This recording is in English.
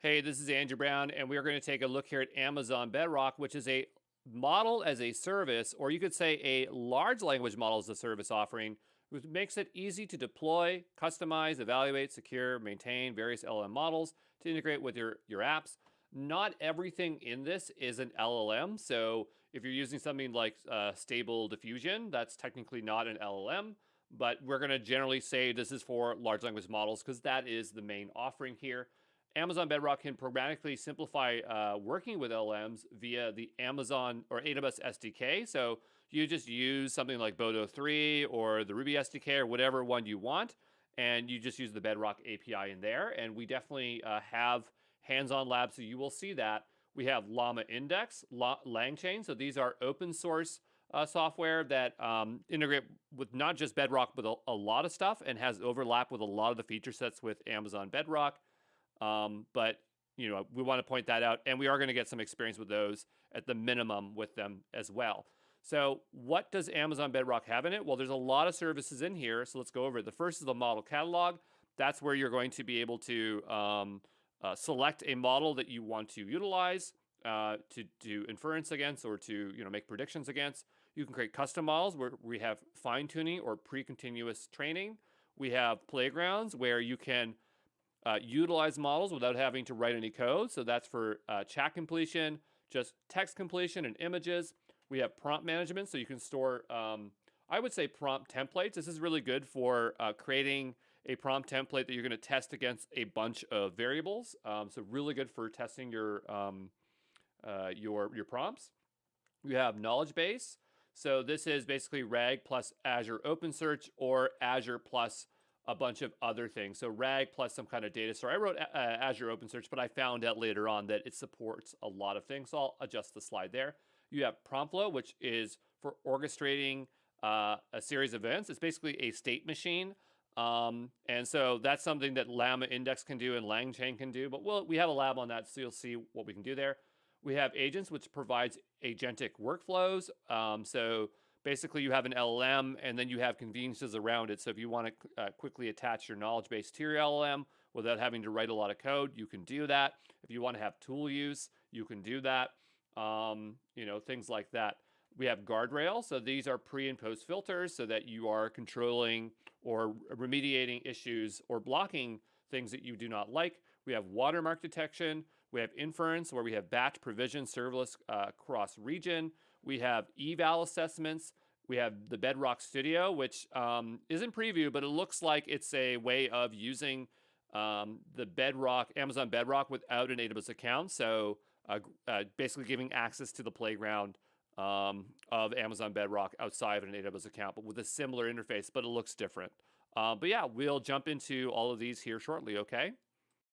Hey, this is Andrew Brown, and we are going to take a look here at Amazon Bedrock, which is a model as a service, or you could say a large language model as a service offering, which makes it easy to deploy, customize, evaluate, secure, maintain various LLM models to integrate with your apps. Not everything in this is an LLM. So if you're using something like Stable Diffusion, that's technically not an LLM. But we're going to generally say this is for large language models because that is the main offering here. Amazon Bedrock can programmatically simplify working with LLMs via the Amazon or AWS SDK. So you just use something like Bodo 3 or the Ruby SDK or whatever one you want, and you just use the Bedrock API in there. And we definitely have hands-on labs, so you will see that. We have Llama Index, LangChain. So these are open source software that integrate with not just Bedrock, but a lot of stuff and has overlap with a lot of the feature sets with Amazon Bedrock. But we want to point that out, and we are going to get some experience with those at the minimum with them as well. So what does Amazon Bedrock have in it? Well, there's a lot of services in here, so let's go over it. The first is the model catalog. That's where you're going to be able to select a model that you want to utilize to do inference against or to make predictions against. You can create custom models where we have fine-tuning or pre-continuous training. We have playgrounds where you can utilize models without having to write any code. So that's for chat completion, just text completion and images. We have prompt management, so you can store, I would say, prompt templates. This is really good for creating a prompt template that you're going to test against a bunch of variables. So really good for testing your prompts. We have knowledge base. So this is basically RAG plus Azure OpenSearch or Azure plus a bunch of other things. So RAG plus some kind of data store. I wrote Azure OpenSearch, but I found out later on that it supports a lot of things. So I'll adjust the slide there. You have prompt flow, which is for orchestrating a series of events. It's basically a state machine. And so that's something that Llama Index can do and LangChain can do. But we have a lab on that, so you'll see what we can do there. We have agents, which provides agentic workflows. So basically, you have an LLM, and then you have conveniences around it. So if you want to quickly attach your knowledge base to your LLM without having to write a lot of code, you can do that. If you want to have tool use, you can do that. Things like that. We have guardrails. So these are pre and post filters so that you are controlling or remediating issues or blocking things that you do not like. We have watermark detection. We have inference, where we have batch provision serverless cross region. We have eval assessments. We have the Bedrock Studio, which isn't preview, but it looks like it's a way of using the Bedrock, Amazon Bedrock, without an AWS account. So basically giving access to the playground of Amazon Bedrock outside of an AWS account, but with a similar interface, but it looks different. But yeah, we'll jump into all of these here shortly, okay?